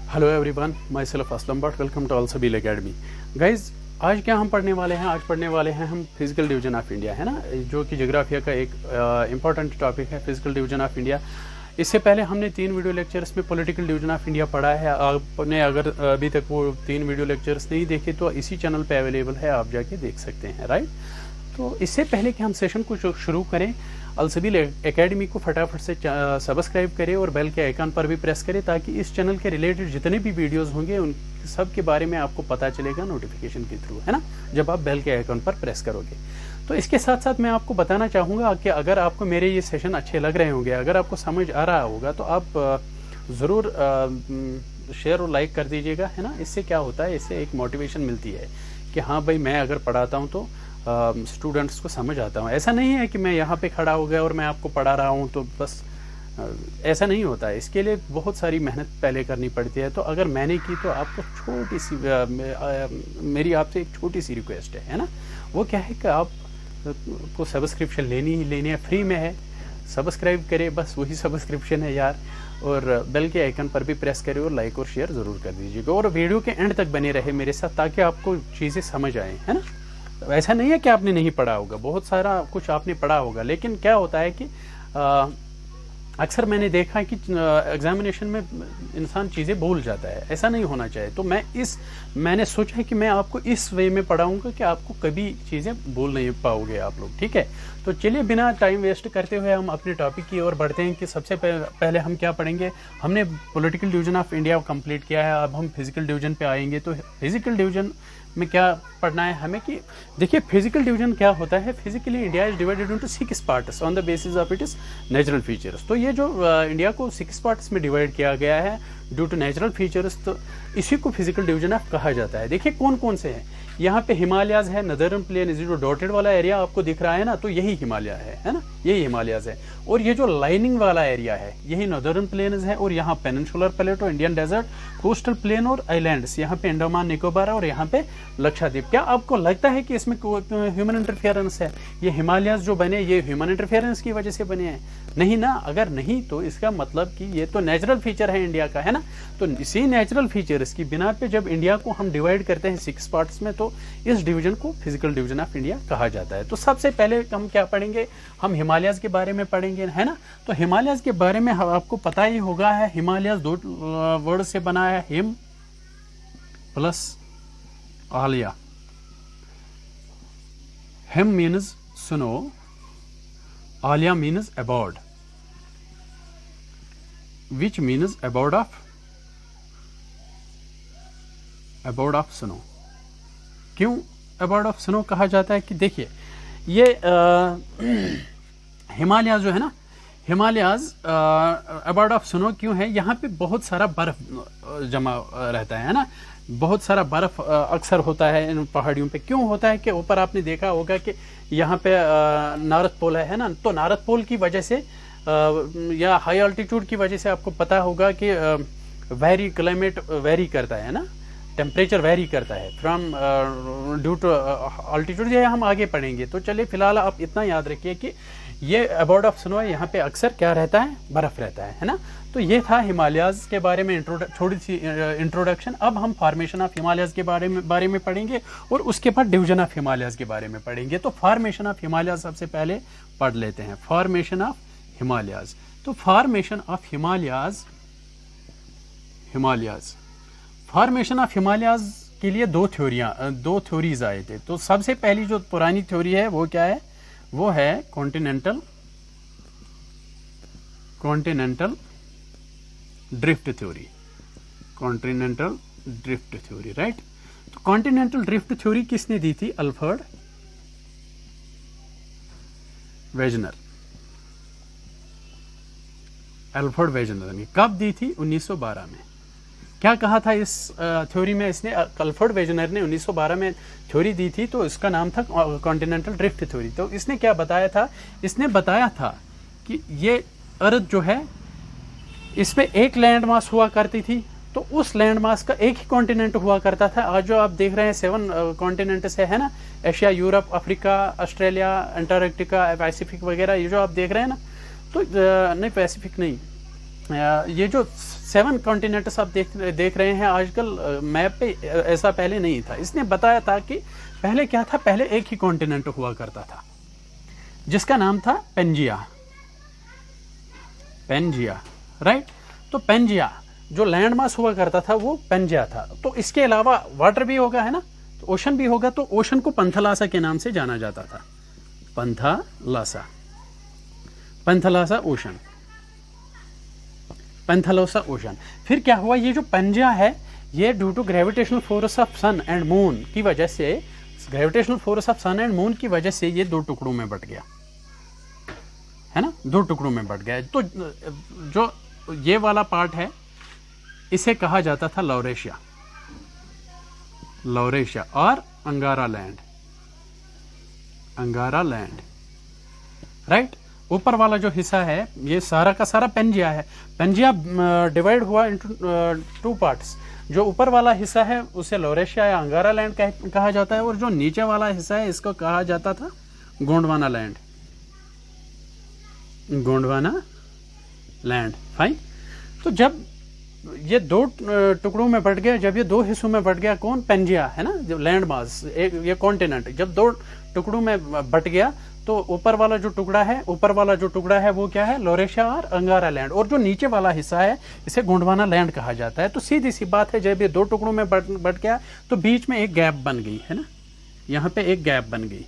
Hello everyone, myself Aslam but welcome to all Sabeel academy. Guys, आज क्या हम पढ़ने वाले हैं? आज पढ़ने वाले हैं हम फिजिकल डिवीजन ऑफ इंडिया, है ना, जो कि ज्योग्राफिया का एक इम्पॉर्टेंट टॉपिक है, फिजिकल डिवीजन ऑफ इंडिया। इससे पहले हमने 3 वीडियो लेक्चर्स में पॉलिटिकल डिवीजन ऑफ इंडिया पढ़ा है। आपने अगर अभी तक वो 3 वीडियो लेक्चर्स नहीं देखे तो इसी चैनल पे अवेलेबल है, आप जाके देख सकते हैं, राइट। तो इससे पहले कि हम सेशन को शुरू करें, अलसबील एकेडमी को फटाफट से सब्सक्राइब करें और बेल के आइकन पर भी प्रेस करें ताकि इस चैनल के रिलेटेड जितने भी वीडियोस होंगे उन सब के बारे में आपको पता चलेगा नोटिफिकेशन के थ्रू, है ना, जब आप बेल के आइकन पर प्रेस करोगे। तो इसके साथ साथ मैं आपको बताना चाहूँगा कि अगर आपको मेरे ये सेशन अच्छे लग रहे होंगे, अगर आपको समझ आ रहा होगा तो आप ज़रूर शेयर और लाइक कर दीजिएगा, है ना। इससे क्या होता है, इससे एक मोटिवेशन मिलती है कि हाँ भाई, मैं अगर पढ़ाता हूँ तो स्टूडेंट्स को समझ आता हूँ। ऐसा नहीं है कि मैं यहाँ पे खड़ा हो गया और मैं आपको पढ़ा रहा हूँ तो बस ऐसा नहीं होता है। इसके लिए बहुत सारी मेहनत पहले करनी पड़ती है। तो अगर मैंने की तो आपको छोटी सी मेरी आपसे एक छोटी सी रिक्वेस्ट है ना। वो क्या है कि आप को सब्सक्रिप्शन लेनी ही लेनी है, फ्री में है। सब्सक्राइब करें, बस वही सब्सक्रिप्शन है यार, और बेल के आइकन पर भी प्रेस करें और लाइक और शेयर ज़रूर कर दीजिएगा। और वीडियो के एंड तक बने रहे मेरे साथ ताकि आपको चीज़ें समझ आए, है ना। ऐसा नहीं है कि आपने नहीं पढ़ा होगा, बहुत सारा कुछ आपने पढ़ा होगा, लेकिन क्या होता है कि अक्सर मैंने देखा है कि एग्जामिनेशन में इंसान चीज़ें भूल जाता है। ऐसा नहीं होना चाहिए। तो मैंने सोचा है कि मैं आपको इस वे में पढ़ाऊंगा कि आपको कभी चीज़ें भूल नहीं पाओगे आप लोग, ठीक है। तो चलिए बिना टाइम वेस्ट करते हुए हम अपने टॉपिक की ओर बढ़ते हैं कि सबसे पहले हम क्या पढ़ेंगे। हमने political division of India complete किया है, अब हम फिजिकल डिवीजन पे आएंगे। तो फिजिकल डिवीजन में क्या पढ़ना है हमें कि देखिए, फिजिकल डिवीजन क्या होता है। Physically India is divided into 6 parts on the basis of its natural features. तो ये जो इंडिया को 6 पार्ट्स में डिवाइड किया गया है ड्यू टू नेचुरल फीचर्स, तो इसी को फिजिकल डिवीजन ऑफ कहा जाता है। देखिए कौन कौन से हैं। यहाँ पे हिमालयाज है, नदर्न प्लेन, जो डॉटेड वाला एरिया आपको दिख रहा है ना, तो यही हिमालय है ना, यही हिमालयाज है। और ये जो लाइनिंग वाला एरिया है यही नदर्न प्लेन्स है। और यहाँ peninsular plateau, Indian desert, coastal plain और आइलैंड्स, यहाँ पे अंडमान निकोबार और यहाँ पे लक्षद्वीप। क्या आपको लगता है कि इसमें ह्यूमन इंटरफेरेंस है? ये हिमालयाज जो बने ये ह्यूमन इंटरफेरेंस की वजह से बने हैं? नहीं ना। अगर नहीं तो इसका मतलब कि ये तो नेचुरल फीचर है इंडिया का, है ना। तो इसी नेचुरल फीचर्स की बिना पे जब इंडिया को हम डिवाइड करते हैं 6 पार्ट्स में, तो इस डिवीजन को फिजिकल डिवीजन ऑफ इंडिया कहा जाता है। तो सबसे पहले हम क्या पढ़ेंगे, हम हिमालयाज के बारे में पढ़ेंगे, है ना। तो हिमालयाज के बारे में आपको पता ही होगा है, हिमालयाज 2 वर्ड से बना है, him plus Alia. Him means snow, Alia means about, which means abode of snow। क्यों abode of snow कहा जाता है कि देखिए ये हिमालयाज जो है ना, हिमालयाज abode of snow क्यों है? यहाँ पे बहुत सारा बर्फ जमा रहता है ना, बहुत सारा बर्फ अक्सर होता है इन पहाड़ियों पे। क्यों होता है कि ऊपर आपने देखा होगा कि यहाँ पे नॉर्थ पोल है ना, तो नॉर्थ पोल की वजह से या हाई अल्टीट्यूड की वजह से आपको पता होगा कि क्लाइमेट वेरी करता है ना, टेम्परेचर वेरी करता है फ्रॉम ड्यू टू अल्टीट्यूड। ये हम आगे पढ़ेंगे। तो चलिए फिलहाल आप इतना याद रखिए कि ये अबाउट ऑफ स्नो है, यहाँ पे अक्सर क्या रहता है, बर्फ रहता है ना। तो ये था हिमालयाज के बारे में थोड़ी सी इंट्रोडक्शन। अब हम फॉर्मेशन ऑफ हिमालयाज के बारे में पढ़ेंगे और उसके बाद डिवीजन ऑफ हिमालयाज के बारे में पढ़ेंगे। तो फॉर्मेशन ऑफ हिमालयाज सबसे पहले पढ़ लेते हैं, फॉर्मेशन ऑफ हिमालयाज। तो formation of Himalayas formation of Himalayas के लिए 2 थ्योरीज आए थे। तो सबसे पहली जो पुरानी थ्योरी है वो क्या है? वो है continental drift theory, continental drift theory, right. तो कॉन्टिनेंटल ड्रिफ्ट थ्योरी किसने दी थी? अल्फ्रेड वेजनर ने कब दी थी? 1912 में। क्या कहा था इस थ्योरी में? इसने अल्फ्रेड वेजनर ने 1912 में थ्योरी दी थी, तो इसका नाम था कॉन्टिनेंटल ड्रिफ्ट थ्योरी। तो इसने क्या बताया था? इसने बताया था कि ये अर्थ जो है इसमें एक लैंड मास हुआ करती थी, तो उस लैंड मास का एक ही कॉन्टिनेंट हुआ करता था। आज जो आप देख रहे हैं 7 कॉन्टिनेंट्स है ना, Asia, Europe, Africa, Australia, Antarctica, Pacific वगैरह, ये जो आप देख रहे हैं ना, तो नहीं पैसिफिक नहीं, ये जो 7 कॉन्टिनेंट्स आप देख रहे हैं आजकल मैप पे, ऐसा पहले नहीं था। इसने बताया था कि पहले क्या था, पहले एक ही कॉन्टिनेंट हुआ करता था जिसका नाम था पेंजिया। Pangaea, right. तो पेंजिया जो लैंड मास हुआ करता था वो पेंजिया था। तो इसके अलावा वाटर भी होगा, है ना, तो ओशन भी होगा। तो ओशन को पंथलासा के नाम से जाना जाता था। Panthalassa, Panthalassa ocean, Panthalassa ocean. फिर क्या हुआ, ये जो पेंजिया है ये due to gravitational force of sun and moon की वजह से, gravitational force of sun and moon की वजह से ये 2 टुकड़ों में बट गया, है ना, 2 टुकड़ों में बट गया। तो जो ये वाला पार्ट है इसे कहा जाता था लौरेशिया, लौरेशिया और अंगारा लैंड, अंगारा लैंड, राइट। ऊपर वाला जो हिस्सा है ये सारा का सारा पेंजिया है। पेंजिया डिवाइड हुआ इनटू 2 पार्ट्स। जो ऊपर वाला हिस्सा है उसे लौरेशिया या अंगारा लैंड कहा जाता है, और जो नीचे वाला हिस्सा है इसको कहा जाता था Gondwana land, Gondwana land. Fine. तो जब ये 2 टुकड़ों में बट गया, जब ये 2 हिस्सों में बट गया, कौन, पेंजिया, है ना, जो लैंड मास, ये कॉन्टिनेंट जब 2 टुकड़ों में बट गया तो ऊपर वाला जो टुकड़ा है, ऊपर वाला जो टुकड़ा है वो क्या है, लौरेशिया और अंगारा लैंड, और जो नीचे वाला हिस्सा है इसे गोंडवाना लैंड कहा जाता है। तो सीधी सी बात है, जब ये 2 टुकड़ों में बट गया तो बीच में एक गैप बन गई, है ना, यहाँ पे एक गैप बन गई।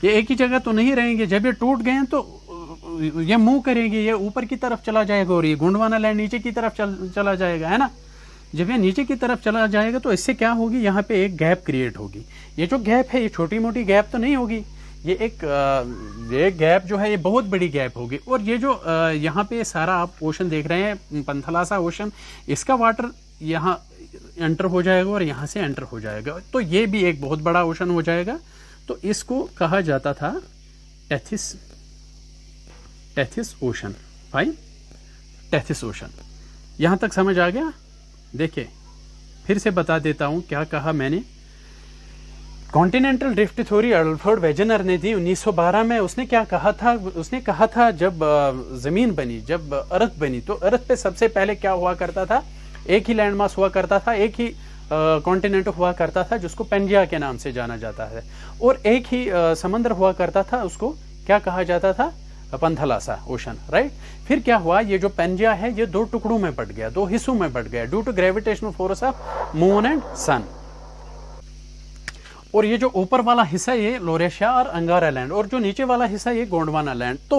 ये एक ही जगह तो नहीं रहेंगे, जब ये टूट गए तो ये मूव करेंगे, ये ऊपर की तरफ चला जाएगा और ये गोंडवाना लैंड नीचे की तरफ चला जाएगा, है ना। जब ये नीचे की तरफ चला जाएगा तो इससे क्या होगी, यहाँ पे एक गैप क्रिएट होगी। ये जो गैप है ये छोटी मोटी गैप तो नहीं होगी, ये गैप जो है ये बहुत बड़ी गैप होगी। और ये जो यहाँ पे सारा आप ओशन देख रहे हैं, पंथलासा ओशन, इसका वाटर यहाँ एंटर हो जाएगा और यहाँ से एंटर हो जाएगा, तो ये भी एक बहुत बड़ा ओशन हो जाएगा। तो इसको कहा जाता था Tethys, Tethys ocean. Fine, Tethys ocean. यहाँ तक समझ आ गया। देखिए फिर से बता देता हूँ क्या कहा मैंने। कॉन्टिनेंटल ड्रिफ्ट थ्योरी अल्फ्रेड वेजेनर ने दी 1912 में। उसने क्या कहा था, उसने कहा था जब जमीन बनी, जब अर्थ बनी, तो अर्थ पे सबसे पहले क्या हुआ करता था, एक ही लैंड मास हुआ करता था, एक ही कॉन्टिनेंट हुआ करता था जिसको पेंजिया के नाम से जाना जाता है, और एक ही समंदर हुआ करता था, उसको क्या कहा जाता था, पंथलासा ओशन, राइट। फिर क्या हुआ, ये जो पेंजिया है ये 2 टुकड़ों में बट गया, 2 हिस्सों में बट गया due to gravitational force of moon and sun. और ये जो ऊपर वाला हिस्सा ये लौरेशिया और अंगारा लैंड, और जो नीचे वाला हिस्सा ये गोंडवाना लैंड। तो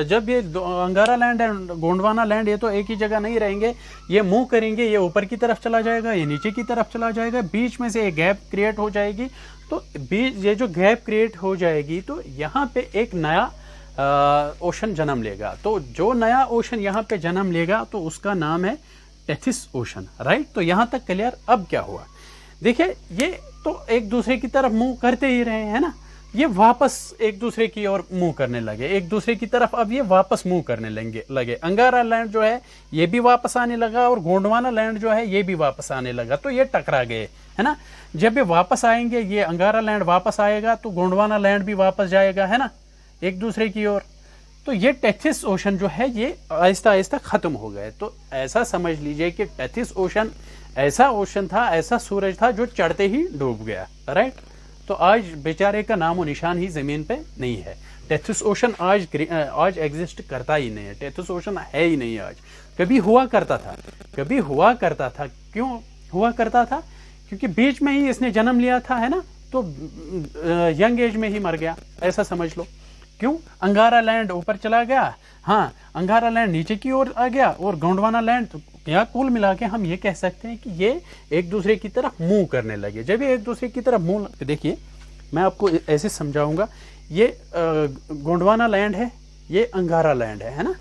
जब ये अंगारा लैंड एंड गोंडवाना लैंड ये तो एक ही जगह नहीं रहेंगे, ये मूव करेंगे, ये ऊपर की तरफ चला जाएगा, ये नीचे की तरफ चला जाएगा, बीच में से एक गैप क्रिएट हो जाएगी। तो ये जो गैप क्रिएट हो जाएगी तो यहाँ पे एक नया ओशन जन्म लेगा। तो जो नया ओशन यहाँ पे जन्म लेगा तो उसका नाम है टेथिस ओशन, राइट। तो यहाँ तक क्लियर। अब क्या हुआ, देखिए ये तो एक दूसरे की तरफ मूव करते ही रहे, है ना, ये वापस एक दूसरे की ओर मूव करने लगे, एक दूसरे की तरफ अब ये वापस मूव करने लगे। अंगारा लैंड जो है ये भी वापस आने लगा और गोंडवाना लैंड जो है ये भी वापस आने लगा। तो ये टकरा गए, है ना। जब ये वापस आएंगे, ये अंगारा लैंड वापस आएगा तो गोंडवाना लैंड भी वापस जाएगा, है ना, एक दूसरे की ओर। तो ये टेथिस ओशन जो है ये आहिस्ता आहिस्ता खत्म हो गए। तो ऐसा समझ लीजिए कि टेथिस ओशन ऐसा ओशन था, ऐसा सूरज था जो चढ़ते ही डूब गया, राइट। तो आज बेचारे का नामो निशान ही जमीन पे नहीं है। टेथिस ओशन आज एग्जिस्ट करता ही नहीं है, टेथिस ओशन है ही नहीं आज। कभी हुआ करता था, कभी हुआ करता था। क्यों हुआ करता था, क्योंकि बीच में ही इसने जन्म लिया था, है ना, तो यंग एज में ही मर गया, ऐसा समझ लो। क्यों, अंगारा लैंड ऊपर चला गया, हाँ, अंगारा लैंड नीचे की ओर आ गया, और गोंडवाना लैंड, तो क्या कुल मिला के हम ये कह सकते हैं कि ये एक दूसरे की तरफ मूव करने लगे। जब ये एक दूसरे की तरफ मूव, देखिए मैं आपको ऐसे समझाऊंगा, ये गोंडवाना लैंड है, ये अंगारा लैंड है ना।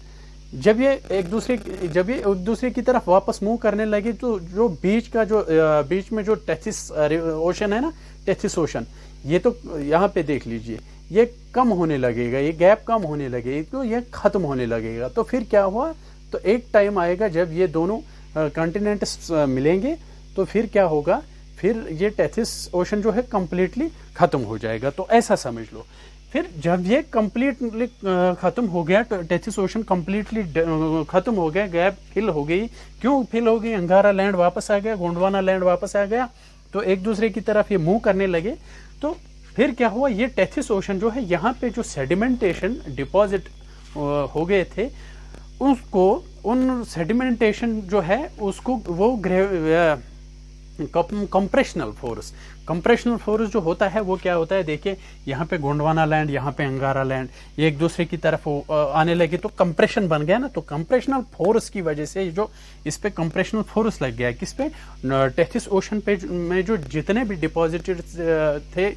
जब ये एक दूसरे की तरफ वापस मूव करने लगे तो जो बीच में जो टेथिस ओशन है ना, टेथिस ओशन, ये तो यहाँ पे देख लीजिए ये कम होने लगेगा, ये गैप कम होने लगेगी, तो ये खत्म होने लगेगा। तो फिर क्या हुआ, तो एक टाइम आएगा जब ये दोनों कॉन्टिनेंट्स मिलेंगे, तो फिर क्या होगा, फिर ये टेथिस ओशन जो है कंप्लीटली खत्म हो जाएगा। तो ऐसा समझ लो फिर जब ये कंप्लीटली खत्म हो गया, टेथिस ओशन कंप्लीटली खत्म हो गया, गैप फिल हो गई। क्यों फिल हो गई? अंगारा लैंड वापस आ गया, गोंडवाना लैंड वापस आ गया, तो एक दूसरे की तरफ ये मूव करने लगे। तो फिर क्या हुआ, ये टेथिस ओशन जो है, यहाँ पे जो सेडिमेंटेशन डिपॉजिट हो गए थे, उसको, उन सेडिमेंटेशन जो है उसको वो कंप्रेशनल फोर्स जो होता है वो क्या होता है, देखिए यहाँ पे गोंडवाना लैंड, यहाँ पे अंगारा लैंड, ये एक दूसरे की तरफ आने लगे तो कंप्रेशन बन गया ना। तो कंप्रेशनल फोर्स की वजह से जो इस पे कंप्रेशनल फोर्स लग गया, किस पे? टेथिस ओशन पे में जो जितने भी डिपॉजिटेड थे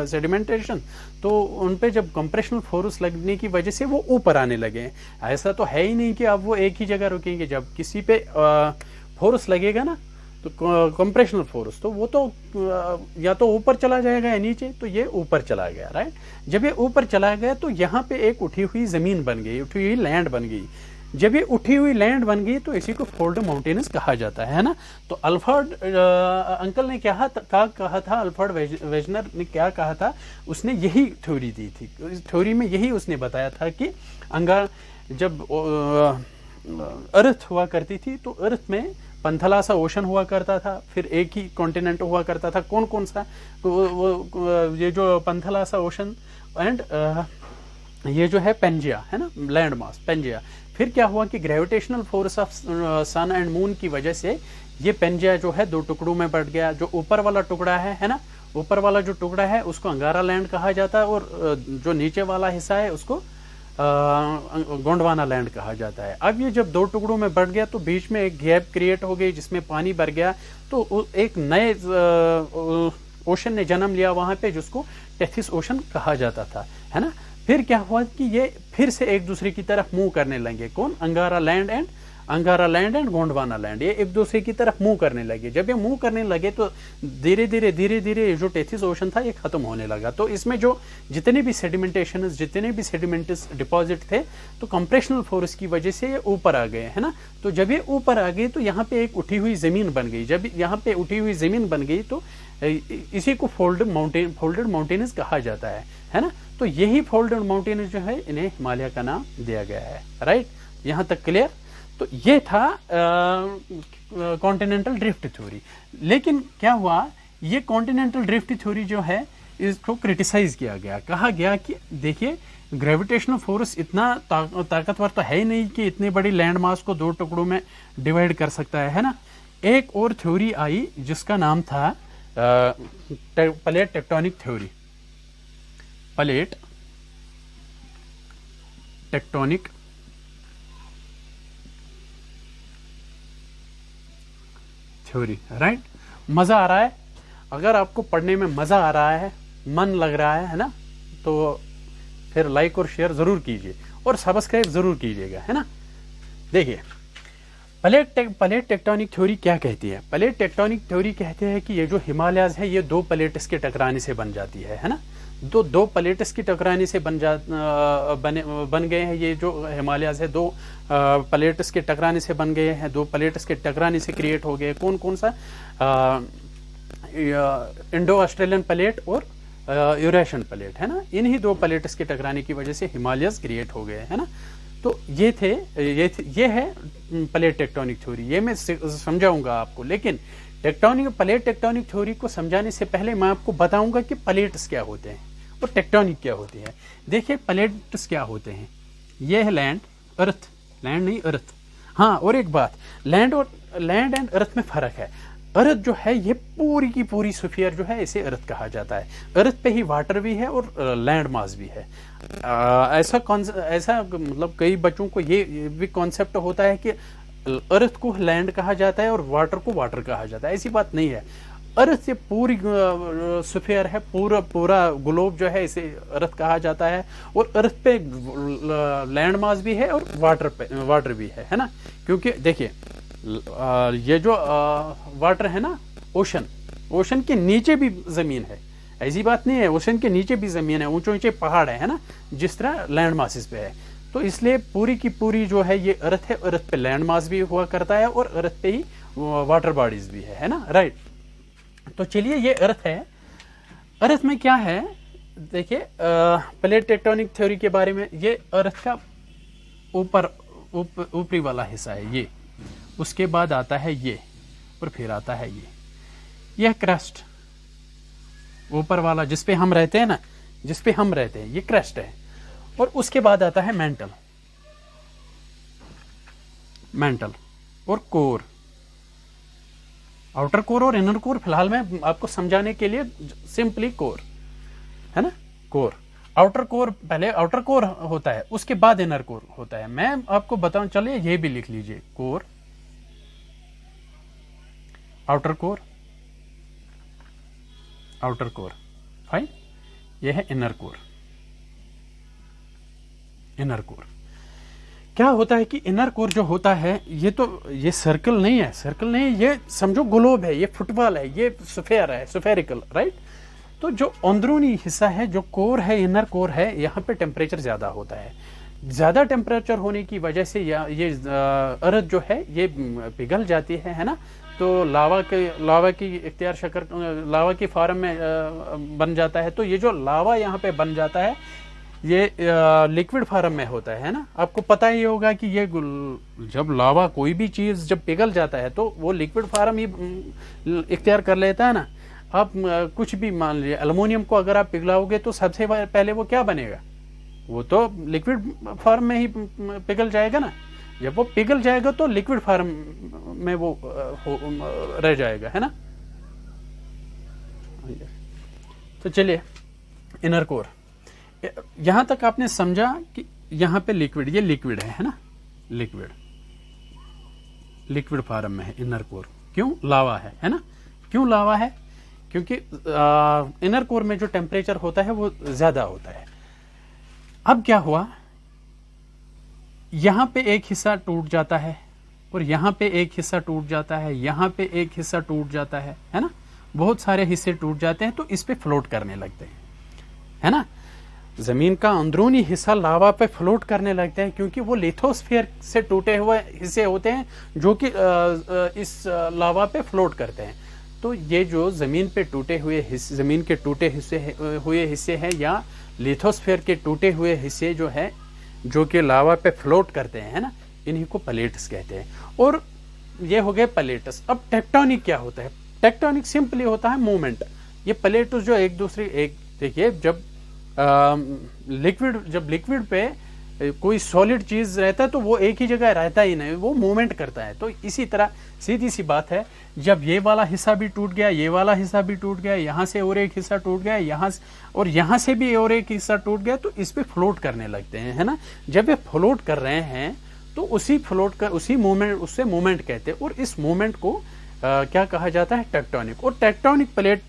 सेडिमेंटेशन, तो उन पे जब कंप्रेशनल फोर्स लगने की वजह से वो ऊपर आने लगे। ऐसा तो है ही नहीं कि अब वो एक ही जगह रुकेंगे। जब किसी पे फोर्स लगेगा ना, तो कंप्रेशनल फोर्स, तो वो तो या तो ऊपर चला जाएगा या नीचे, तो ये ऊपर चला गया, राइट। जब ये ऊपर चला गया तो यहाँ पे एक उठी हुई जमीन बन गई, उठी हुई लैंड बन गई। जब ये उठी हुई लैंड बन गई तो इसी को फोल्ड माउंटेन्स कहा जाता है ना। तो अल्फ्रेड अंकल ने क्या कहा था, अल्फ्रेड वेजनर ने क्या कहा था, उसने यही थ्योरी दी थी। इस थ्योरी में यही उसने बताया था कि जब अर्थ हुआ करती थी तो अर्थ में पंथला सा ओशन हुआ करता था, फिर एक ही कॉन्टिनेंट हुआ करता था। कौन कौन सा? ये जो पंथला सा ओशन एंड ये जो है पेंजिया है ना, लैंड मास पेंजिया। फिर क्या हुआ कि gravitational force of sun and moon की वजह से ये पेंजिया जो है दो टुकड़ों में बढ़ गया। जो ऊपर वाला टुकड़ा है ना, ऊपर वाला जो टुकड़ा है उसको अंगारा लैंड कहा जाता है, और जो नीचे वाला हिस्सा है उसको गोंडवाना लैंड कहा जाता है। अब ये जब दो टुकड़ों में बढ़ गया तो बीच में एक गैप क्रिएट हो गई जिसमें पानी भर गया, तो एक नए ओशन ने जन्म लिया वहां पे, जिसको टेथिस ओशन कहा जाता था, है ना। फिर क्या हुआ कि ये फिर से एक दूसरे की तरफ मूव करने लगे। कौन? अंगारा लैंड एंड गोंडवाना लैंड, ये एक दूसरे की तरफ मूव करने लगे। जब ये मूव करने लगे तो धीरे धीरे जो टेथिस ओशन था ये खत्म होने लगा। तो इसमें जो जितने भी सेडिमेंटस डिपॉजिट थे, तो कंप्रेशनल फोर्स की वजह से ये ऊपर आ गए, है ना। तो जब ये ऊपर आ गए तो यहाँ पे एक उठी हुई जमीन बन गई। जब यहाँ पे उठी हुई जमीन बन गई तो इसी को फोल्डेड माउंटेन्स कहा जाता है ना। तो यही फोल्डेड माउंटेन्स जो है इन्हें हिमालय का नाम दिया गया है, राइट। यहाँ तक क्लियर? तो ये था कॉन्टिनेंटल ड्रिफ्ट थ्योरी। लेकिन क्या हुआ, ये कॉन्टिनेंटल ड्रिफ्ट थ्योरी जो है इसको क्रिटिसाइज किया गया। कहा गया कि देखिए ग्रेविटेशनल फोर्स इतना ताकतवर तो है ही नहीं कि इतनी बड़ी लैंड मास को दो टुकड़ों में डिवाइड कर सकता है ना। एक और थ्योरी आई जिसका नाम था plate tectonic theory. Plate tectonic theory, right. मजा आ रहा है? अगर आपको पढ़ने में मजा आ रहा है, मन लग रहा है ना, तो फिर लाइक और शेयर जरूर कीजिए और सब्सक्राइब जरूर कीजिएगा, है ना। देखिए प्लेट टेक्टोनिक थ्योरी क्या कहती है? प्लेट टेक्टोनिक थ्योरी कहते हैं कि ये जो हिमालयाज है ये दो प्लेट्स के टकराने से बन जाती है ना। दो प्लेट्स की टकराने से बन गए हैं ये जो हिमालयाज है। दो प्लेट्स के टकराने से बन गए हैं, दो प्लेट्स के टकराने से क्रिएट हो गए। कौन कौन सा? इंडो ऑस्ट्रेलियन प्लेट और यूरेशियन प्लेट, है ना। इन्हीं दो प्लेट्स के टकराने की वजह से हिमालयस क्रिएट हो गए, है ना। तो ये है प्लेट टेक्टोनिक थ्योरी। ये मैं समझाऊंगा आपको, लेकिन प्लेट टेक्टोनिक थ्योरी को समझाने से पहले मैं आपको बताऊंगा कि प्लेट्स क्या होते हैं और टेक्टोनिक क्या होती है। देखिए प्लेट्स क्या होते हैं, ये है लैंड नहीं अर्थ। हाँ, और एक बात, लैंड एंड अर्थ में फर्क है। अर्थ जो है ये पूरी की पूरी स्फीयर जो है इसे अर्थ कहा जाता है। अर्थ पे ही वाटर भी है और लैंड मास भी है। ऐसा मतलब कई बच्चों को ये भी कॉन्सेप्ट होता है कि अर्थ को लैंड कहा जाता है और वाटर को वाटर कहा जाता है। ऐसी बात नहीं है। अर्थ से पूरी स्फीयर है, पूरा ग्लोब जो है इसे अर्थ कहा जाता है, और अर्थ पे लैंड मास भी है और वाटर भी है ना। क्योंकि देखिए ये जो वाटर है ना, ओशन के नीचे भी जमीन है। ऐसी बात नहीं है, ओशन के नीचे भी जमीन है, ऊंचे ऊंचे पहाड़ है ना, जिस तरह लैंड मासेस पे है। तो इसलिए पूरी की पूरी जो है ये अर्थ है, अर्थ पे लैंड मास भी हुआ करता है और अर्थ पे ही वाटर बॉडीज भी है ना, राइट। तो चलिए ये अर्थ है। अर्थ में क्या है, देखिए प्लेट टेक्टोनिक थ्योरी के बारे में, ये अर्थ का ऊपरी वाला हिस्सा है ये, उसके बाद आता है ये, और फिर आता है ये क्रस्ट ऊपर वाला जिसपे हम रहते हैं ना, जिसपे हम रहते हैं, ये क्रस्ट है। और उसके बाद आता है मेंटल और कोर, आउटर कोर और इनर कोर। फिलहाल मैं आपको समझाने के लिए सिंपली कोर है ना, कोर। आउटर कोर, पहले आउटर कोर होता है, उसके बाद इनर कोर होता है। मैं आपको बताऊं, चलिए ये भी लिख लीजिए, core, outer core, outer core, fine. यह है इनर कोर। इनर कोर क्या होता है कि इनर कोर जो होता है, ये सर्कल नहीं है, सर्कल नहीं, ये समझो ग्लोब है, ये फुटबॉल है, ये स्फेयर है, स्फेरिकल, राइट। तो जो अंदरूनी हिस्सा है, जो कोर है, इनर कोर है, यहाँ पे टेम्परेचर ज्यादा होता है। ज्यादा टेम्परेचर होने की वजह से ये अर्थ जो है ये पिघल जाती है ना। तो लावा की इख्तियार शक्ल, लावा की फॉर्म में बन जाता है। तो ये जो लावा यहाँ पे बन जाता है, ये लिक्विड फॉर्म में होता है ना। आपको पता ही होगा कि ये जब लावा, कोई भी चीज जब पिघल जाता है तो वो लिक्विड फॉर्म ही इख्तियार कर लेता है ना। आप कुछ भी मान लीजिए, एल्युमिनियम को अगर आप पिघलाओगे तो सबसे पहले वो क्या बनेगा, वो तो लिक्विड फॉर्म में ही पिघल जाएगा ना। जब वो पिघल जाएगा तो लिक्विड फॉर्म में वो रह जाएगा, है ना। तो चलिए, इनर कोर, यहां तक आपने समझा कि यहां पे लिक्विड, ये लिक्विड है ना, लिक्विड फॉर्म में है इनर कोर। क्यों? लावा है ना। क्यों लावा है? क्योंकि इनर कोर में जो टेम्परेचर होता है वो ज्यादा होता है। अब क्या हुआ, यहां पे एक हिस्सा टूट जाता है, और यहां पे एक हिस्सा टूट जाता है, यहां पे एक हिस्सा टूट जाता है ना। बहुत सारे हिस्से टूट जाते हैं, तो इस पे फ्लोट करने लगते हैं, है ना। जमीन का अंदरूनी हिस्सा लावा पे फ्लोट करने लगता है, क्योंकि वो लिथोस्फीयर से टूटे हुए हिस्से होते हैं जो कि इस लावा पे फ्लोट करते हैं। तो ये जो जमीन पे टूटे हुए हिस्से, जमीन के टूटे हुए हिस्से हैं, या लिथोस्फीयर के टूटे हुए हिस्से जो है, जो कि लावा पे फ्लोट करते हैं, है ना, इन्हीं को प्लेट्स कहते हैं। और ये हो गए प्लेट्स। अब टेक्टोनिक क्या होता है? टेक्टोनिक सिंपली होता है मूवमेंट। ये प्लेट्स जो एक दूसरे, देखिए, जब लिक्विड पे कोई सॉलिड चीज रहता है तो वो एक ही जगह रहता ही नहीं, वो मूवमेंट करता है। तो इसी तरह सीधी सी बात है, जब ये वाला हिस्सा भी टूट गया, ये वाला हिस्सा भी टूट गया, यहां से और एक हिस्सा टूट गया, यहां से भी और एक हिस्सा टूट गया, तो इस पे फ्लोट करने लगते हैं, है ना। जब ये फ्लोट कर रहे हैं तो उसी मूवमेंट कहते हैं। और इस मूवमेंट को क्या कहा जाता है? टेक्टोनिक। और टेक्टोनिक प्लेट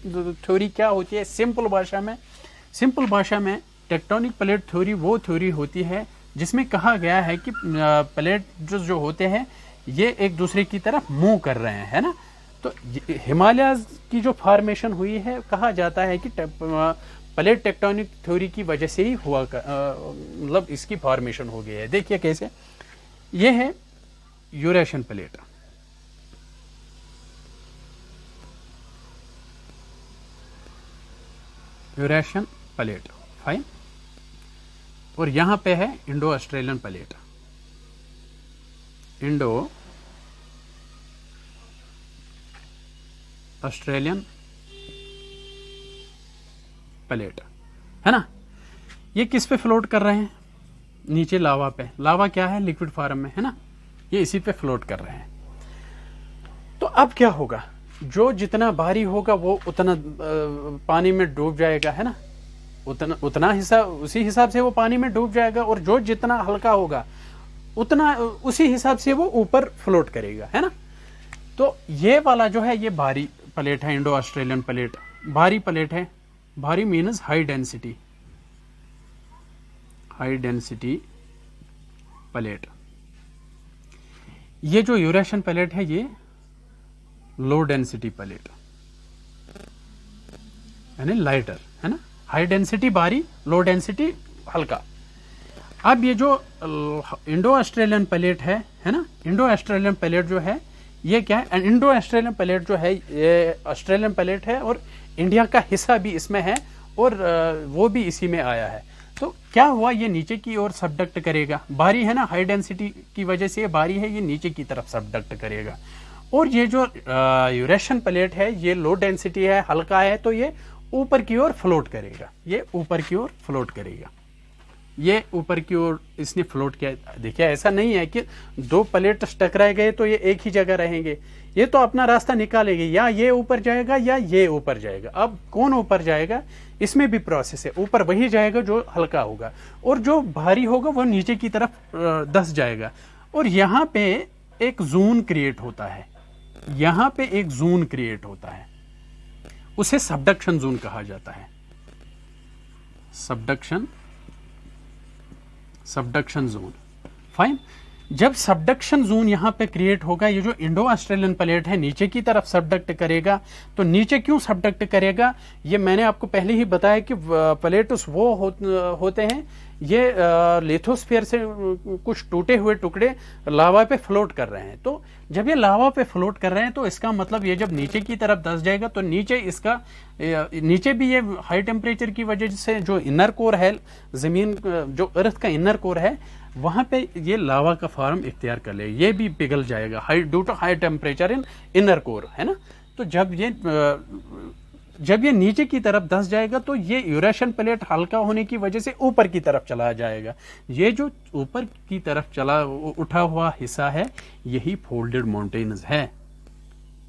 थ्योरी क्या होती है? सिंपल भाषा में टेक्टोनिक प्लेट थ्योरी वो थ्योरी होती है जिसमें कहा गया है कि प्लेट जो होते हैं ये एक दूसरे की तरफ मूव कर रहे हैं, है ना। तो हिमालय की जो फॉर्मेशन हुई है, कहा जाता है कि प्लेट टेक्टोनिक थ्योरी की वजह से ही हुआ, मतलब इसकी फॉर्मेशन हो गई है। देखिए कैसे, ये है Eurasian plate, Eurasian plate, fine. और यहां पे है Indo Australian plate, Indo Australian plate, है ना। ये किस पे फ्लोट कर रहे हैं? नीचे लावा पे। लावा क्या है? लिक्विड फॉर्म में, है ना। ये इसी पे फ्लोट कर रहे हैं। तो अब क्या होगा, जो जितना भारी होगा वो उतना पानी में डूब जाएगा, है ना। उतना हिस्सा, उसी हिसाब से वो पानी में डूब जाएगा, और जो जितना हल्का होगा उतना उसी हिसाब से वो ऊपर फ्लोट करेगा, है ना। तो ये वाला जो है, ये भारी प्लेट है, इंडो ऑस्ट्रेलियन प्लेट भारी प्लेट है। भारी मीन्स हाई डेंसिटी प्लेट। ये जो यूरेशियन प्लेट है, ये लो डेंसिटी प्लेट, यानी लाइटर, है ना। हाई डेंसिटी भारी, लो डेंसिटी हल्का। अब ये जो इंडो ऑस्ट्रेलियन प्लेट है ना, इंडो ऑस्ट्रेलियन प्लेट जो है ये क्या है? इंडो ऑस्ट्रेलियन प्लेट जो है ये ऑस्ट्रेलियन प्लेट है, और इंडिया का हिस्सा भी इसमें है, और वो भी इसी में आया है। तो क्या हुआ, ये नीचे की ओर सबडक्ट करेगा, भारी है ना, हाई डेंसिटी की वजह से ये भारी है, ये नीचे की तरफ सबडक्ट करेगा। और ये जो यूरेशियन प्लेट है ये लो डेंसिटी है, हल्का है, तो ये ऊपर की ओर फ्लोट करेगा, ये ऊपर की ओर फ्लोट करेगा, ये ऊपर की ओर इसने फ्लोट किया। देखिए ऐसा नहीं है कि दो प्लेट टकराए गए तो ये एक ही जगह रहेंगे, ये तो अपना रास्ता निकालेगी, या ये ऊपर जाएगा या ये ऊपर जाएगा। अब कौन ऊपर जाएगा, इसमें भी प्रोसेस है, ऊपर वही जाएगा जो हल्का होगा, और जो भारी होगा वो नीचे की तरफ धंस जाएगा। और यहाँ पे एक जोन क्रिएट होता है, यहाँ पे एक जोन क्रिएट होता है, उसे सबडक्शन जोन कहा जाता है। Subduction zone, fine. जब सबडक्शन जोन यहाँ पे क्रिएट होगा, ये जो इंडो ऑस्ट्रेलियन प्लेट है नीचे की तरफ सबडक्ट करेगा। तो नीचे क्यों सबडक्ट करेगा, ये मैंने आपको पहले ही बताया कि प्लेट्स वो होते हैं, ये लिथोस्फीयर से कुछ टूटे हुए टुकड़े लावा पे फ्लोट कर रहे हैं। तो जब ये लावा पे फ्लोट कर रहे हैं तो इसका मतलब ये जब नीचे की तरफ धंस जाएगा तो नीचे भी ये हाई टेम्परेचर की वजह से जो इनर कोर है, जमीन जो अर्थ का इनर कोर है, वहां पे ये लावा का फॉर्म इख्तियार कर ले, ये भी पिघल जाएगा due to high temperature in inner core, है ना। तो जब ये नीचे की तरफ धंस जाएगा तो ये यूरेशियन प्लेट हल्का होने की वजह से ऊपर की तरफ चला जाएगा। ये जो ऊपर की तरफ उठा हुआ हिस्सा है, यही फोल्डेड माउंटेन्स है।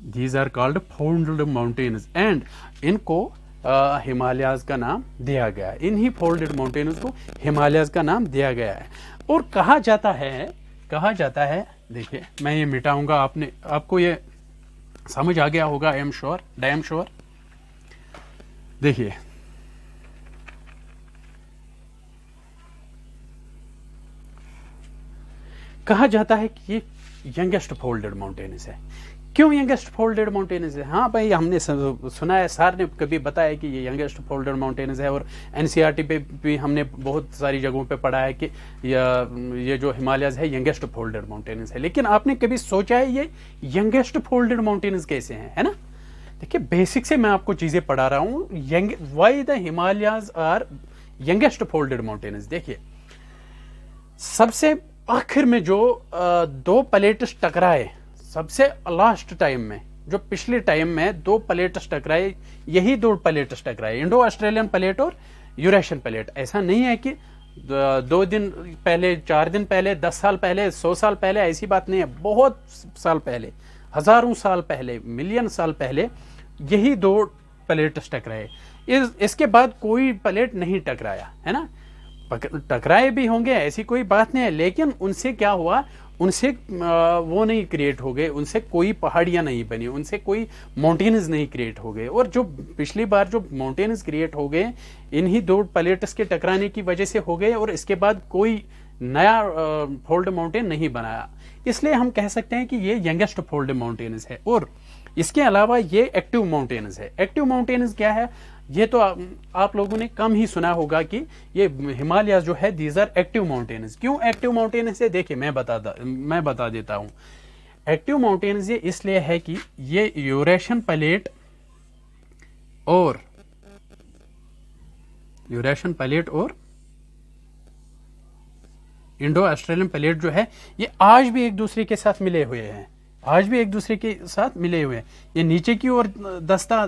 These are called folded mountains, and इनको हिमालयाज का नाम दिया गया है। इन्हीं फोल्डेड माउंटेन्स को हिमालयाज का नाम दिया गया है। और कहा जाता है, देखिए मैं ये मिटाऊंगा, आपको ये समझ आ गया होगा, आई एम श्योर। देखिए कहा जाता है कि ये यंगेस्ट फोल्डेड माउंटेन्स है। क्यों यंगेस्ट फोल्डेड माउंटेन्स है? हाँ भाई, हमने सुना है, सर ने कभी बताया कि ये यंगेस्ट फोल्डेड माउंटेन्स है, और एनसीईआरटी पे भी हमने बहुत सारी जगहों पे पढ़ा है कि ये जो हिमालयस है यंगेस्ट फोल्डेड माउंटेन्स है। लेकिन आपने कभी सोचा है ये यंगेस्ट फोल्डेड माउंटेन्स कैसे हैं, है ना? देखिए बेसिक से मैं आपको चीजें पढ़ा रहा हूं। Why the Himalayas are youngest folded mountains. देखिए सबसे आखिर में जो दो प्लेट्स टकराए, सबसे लास्ट टाइम में, जो पिछले टाइम में दो प्लेट्स टकराए, यही दो प्लेट्स टकराए, इंडो ऑस्ट्रेलियन प्लेट और यूरेशियन प्लेट। ऐसा नहीं है कि 2 दिन पहले, 4 दिन पहले, 10 साल पहले, 100 साल पहले, ऐसी बात नहीं है। बहुत साल पहले, हजारों साल पहले, मिलियन साल पहले यही दो प्लेट्स टकराए। इसके बाद कोई प्लेट नहीं टकराया, है ना। टकराए भी होंगे, ऐसी कोई बात नहीं है, लेकिन उनसे क्या हुआ, उनसे वो नहीं क्रिएट हो गए, उनसे कोई पहाड़ियां नहीं बनी, उनसे कोई माउंटेन्स नहीं क्रिएट हो गए। और जो पिछली बार जो माउंटेन्स क्रिएट हो गए, इन्हीं दो प्लेट्स के टकराने की वजह से हो गए, और इसके बाद कोई नया फोल्ड माउंटेन नहीं बनाया। इसलिए हम कह सकते हैं कि ये यंगेस्ट फोल्ड माउंटेन्स है। और इसके अलावा ये एक्टिव माउंटेन्स है। एक्टिव माउंटेन्स क्या है, ये तो आप लोगों ने कम ही सुना होगा कि ये हिमालय जो है, दीज आर एक्टिव माउंटेन्स। क्यों एक्टिव माउंटेन्स है? देखिए मैं बता देता हूं। एक्टिव माउंटेन्स ये इसलिए है कि ये यूरेशियन प्लेट और इंडो ऑस्ट्रेलियन प्लेट जो है, ये आज भी एक दूसरे के साथ मिले हुए हैं, ये नीचे की ओर दस्ता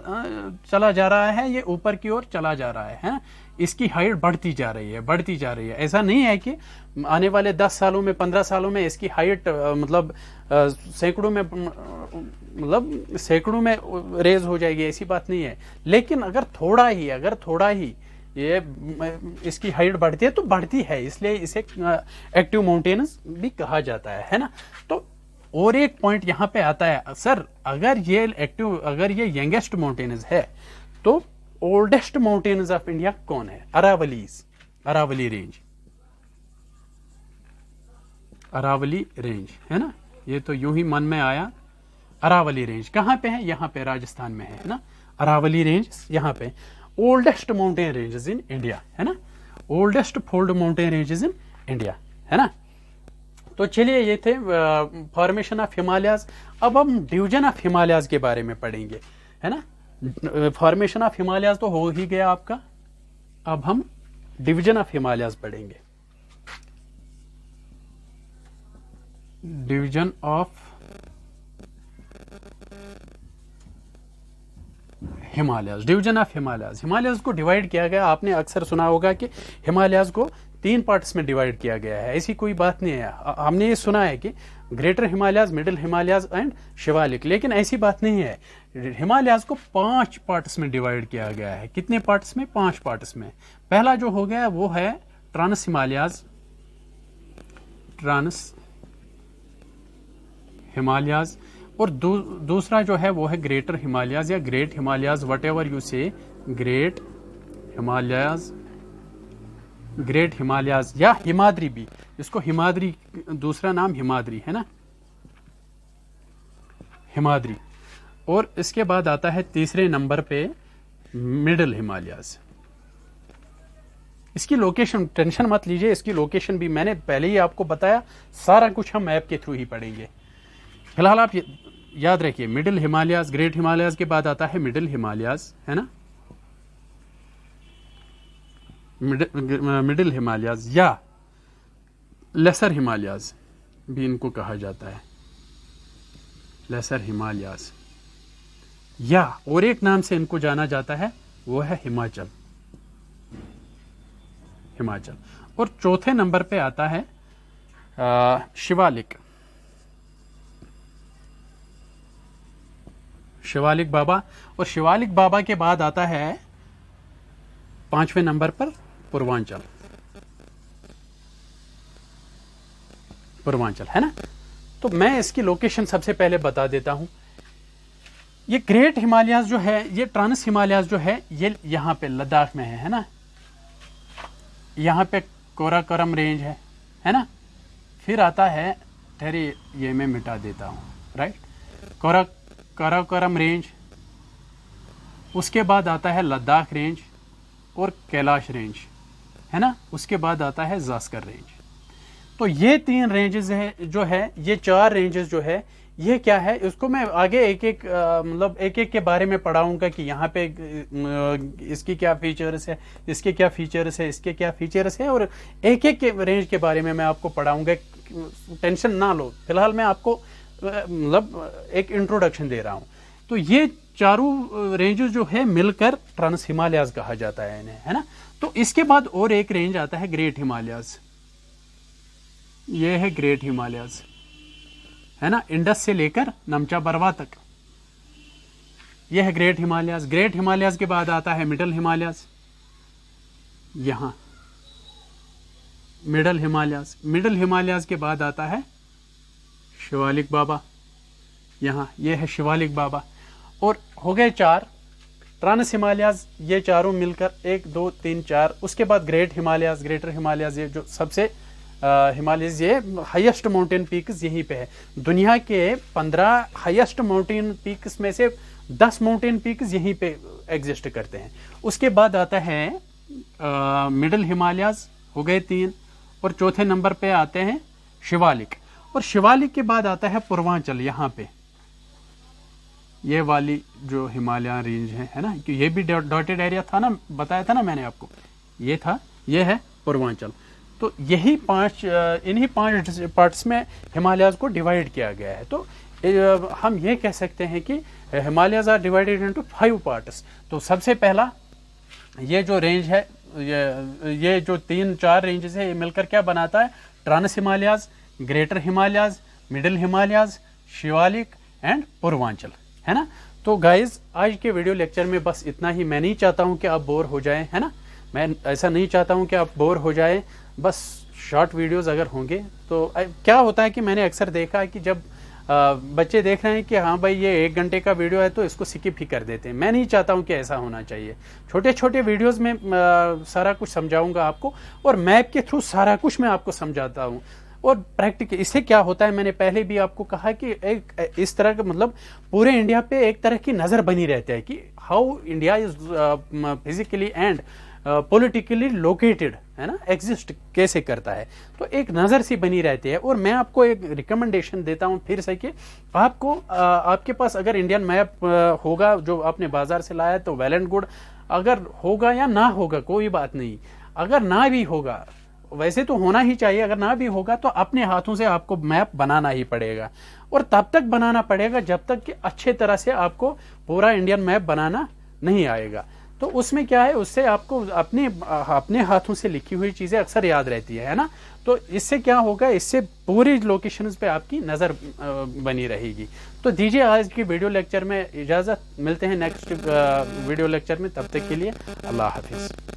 चला जा रहा है, ये ऊपर की ओर चला जा रहा है। इसकी हाइट बढ़ती जा रही है। ऐसा नहीं है कि आने वाले 10 सालों में, 15 सालों में इसकी हाइट सैकड़ों में रेज हो जाएगी, ऐसी बात नहीं है। लेकिन अगर थोड़ा ही ये इसकी हाइट बढ़ती है तो बढ़ती है, इसलिए इसे एक्टिव माउंटेन्स भी कहा जाता है ना। तो और एक पॉइंट यहां पे आता है, सर अगर ये यंगेस्ट माउंटेन्स है तो ओल्डेस्ट माउंटेन्स ऑफ इंडिया कौन है? अरावली रेंज है ना। ये तो यूं ही मन में आया। अरावली रेंज कहां पे है? यहां पे राजस्थान में है ना। अरावली रेंज यहां पे oldest mountain ranges in India, है ना। Oldest fold mountain ranges in India, है ना। तो चलिए ये थे फॉर्मेशन ऑफ हिमालयाज। अब हम डिवीजन ऑफ हिमालयाज के बारे में पढ़ेंगे, है ना। फॉर्मेशन ऑफ हिमालयाज तो हो ही गया आपका, अब हम डिवीजन ऑफ हिमालयाज पढ़ेंगे। Division of Himalayas, division of Himalayas. Himalayas को डिवाइड किया गया, आपने अक्सर सुना होगा कि हिमालयाज को 3 पार्ट्स में डिवाइड किया गया है। ऐसी कोई बात नहीं है। हमने ये सुना है कि greater Himalayas, middle Himalayas and Shivalik, लेकिन ऐसी बात नहीं है। हिमालयाज को 5 पार्ट्स में डिवाइड किया गया है। कितने पार्ट्स में? 5 पार्ट्स में। पहला जो हो गया वो है ट्रांस हिमालयाज, ट्रांस हिमालयाज, और दूसरा जो है वो है ग्रेटर हिमालयाज या great Himalayas, what ever you से, ग्रेट हिमालयाज, ग्रेट हिमालयाज या हिमाद्री भी, इसको हिमाद्री, दूसरा नाम हिमाद्री है ना, हिमाद्री। और इसके बाद आता है तीसरे नंबर पे मिडिल हिमालयाज। इसकी लोकेशन टेंशन मत लीजिए, इसकी लोकेशन भी मैंने पहले ही आपको बताया, सारा कुछ हम मैप के थ्रू ही पढ़ेंगे। फिलहाल आप याद रखिए, मिडिल हिमालयाज, ग्रेट हिमालयाज के बाद आता है मिडिल हिमालयाज, है ना, मिडिल हिमालयाज या लेसर हिमालयाज भी इनको कहा जाता है, लेसर हिमालयाज, या और एक नाम से इनको जाना जाता है वो है हिमाचल, हिमाचल। और चौथे नंबर पे आता है शिवालिक, शिवालिक बाबा। और शिवालिक बाबा के बाद आता है 5वें नंबर पर पूर्वांचल, पूर्वांचल, है ना। तो मैं इसकी लोकेशन सबसे पहले बता देता हूं। ये ग्रेट हिमालयाज जो है, ये ट्रांस हिमालयाज जो है, ये यहां पे लद्दाख में है ना। यहां पे कोराकोरम रेंज है ना। फिर आता है, ठहरिए ये मैं मिटा देता हूं, राइट, कोराकोरम रेंज। उसके बाद आता है लद्दाख रेंज और कैलाश रेंज, है ना। उसके बाद आता है जास्कर रेंज। तो ये 3 रेंजेस है जो है, ये 4 रेंजेस जो है, ये क्या है, इसको मैं आगे एक एक मतलब एक एक के बारे में पढ़ाऊंगा कि यहाँ पे इसकी क्या फीचर्स है, इसके क्या फीचर्स है, इसके क्या फीचर्स है, और एक एक के रेंज के बारे में मैं आपको पढ़ाऊंगा। टेंशन ना लो, फिलहाल मैं आपको मतलब एक इंट्रोडक्शन दे रहा हूँ। तो ये चारों रेंजेस जो है मिलकर ट्रांस हिमालयाज कहा जाता है इन्हें, है ना। तो इसके बाद और एक रेंज आता है ग्रेट हिमालयाज, ये है ग्रेट हिमालयाज, है ना, इंडस से लेकर नमचा बरवा तक, ये है ग्रेट हिमालयाज। ग्रेट हिमालयाज के बाद आता है मिडल हिमालयाज, यहां मिडल हिमालयाज। मिडल हिमालयाज के बाद आता है शिवालिक बाबा, यहां ये है शिवालिक बाबा। और हो गए 4 ट्रांस हिमालयाज, ये चारों मिलकर 1 2 3 4। उसके बाद ग्रेट हिमालयाज, ग्रेटर हिमालयाज, ये जो सबसे हिमालयज, ये हाईएस्ट माउंटेन पीक्स यहीं पे है। दुनिया के 15 हाईएस्ट माउंटेन पीक्स में से 10 माउंटेन पीक्स यहीं पे एग्जिस्ट करते हैं। उसके बाद आता है मिडिल हिमालयाज, हो गए 3। और चौथे नंबर पे आते हैं शिवालिक। और शिवालिक के बाद आता है पूर्वांचल, यहाँ पे ये वाली जो हिमालय रेंज है ना, कि ये भी डॉटेड एरिया था ना, बताया था ना मैंने आपको, ये था, ये है पूर्वांचल। तो यही इन्हीं 5 पार्ट्स में हिमालयाज को डिवाइड किया गया है। तो हम ये कह सकते हैं कि Himalayas are divided into 5 parts. तो सबसे पहला ये जो रेंज है, ये जो 3-4 रेंजेस है, ये मिलकर क्या बनाता है, trans Himalayas, greater Himalayas, middle Himalayas, Shivalik and Purvanchal, है ना। तो गाइज आज के वीडियो लेक्चर में बस इतना ही। मैं नहीं चाहता हूं कि आप बोर हो जाएं, है ना, मैं ऐसा नहीं चाहता हूं कि आप बोर हो जाएं। बस शॉर्ट वीडियोस अगर होंगे तो क्या होता है कि मैंने अक्सर देखा है कि जब बच्चे देख रहे हैं कि हाँ भाई ये 1 घंटे का वीडियो है तो इसको स्किप ही कर देते हैं। मैं नहीं चाहता हूँ कि ऐसा होना चाहिए। छोटे छोटे वीडियोस में सारा कुछ समझाऊंगा आपको, और मैप के थ्रू सारा कुछ मैं आपको समझाता हूँ। और प्रैक्टिकल इससे क्या होता है, मैंने पहले भी आपको कहा कि एक इस तरह का मतलब पूरे इंडिया पे एक तरह की नज़र बनी रहती है कि how India is physically and politically located, है ना, एग्जिस्ट कैसे करता है। तो एक नज़र सी बनी रहती है। और मैं आपको एक रिकमेंडेशन देता हूँ फिर से कि आपको आपके पास अगर इंडियन मैप होगा जो आपने बाजार से लाया तो वेल एंड गुड। अगर होगा या ना होगा कोई बात नहीं, अगर ना भी होगा, वैसे तो होना ही चाहिए, अगर ना भी होगा तो अपने हाथों से आपको मैप बनाना ही पड़ेगा, और तब तक बनाना पड़ेगा जब तक कि अच्छे तरह से आपको पूरा इंडियन मैप बनाना नहीं आएगा। तो उसमें क्या है, उससे आपको अपने हाथों से लिखी हुई चीजें अक्सर याद रहती है ना। तो इससे क्या होगा, इससे पूरी लोकेशंस पे आपकी नजर बनी रहेगी। तो दीजिए आज की वीडियो लेक्चर में इजाजत, मिलते हैं नेक्स्ट वीडियो लेक्चर में, तब तक के लिए अल्लाह हाफिज।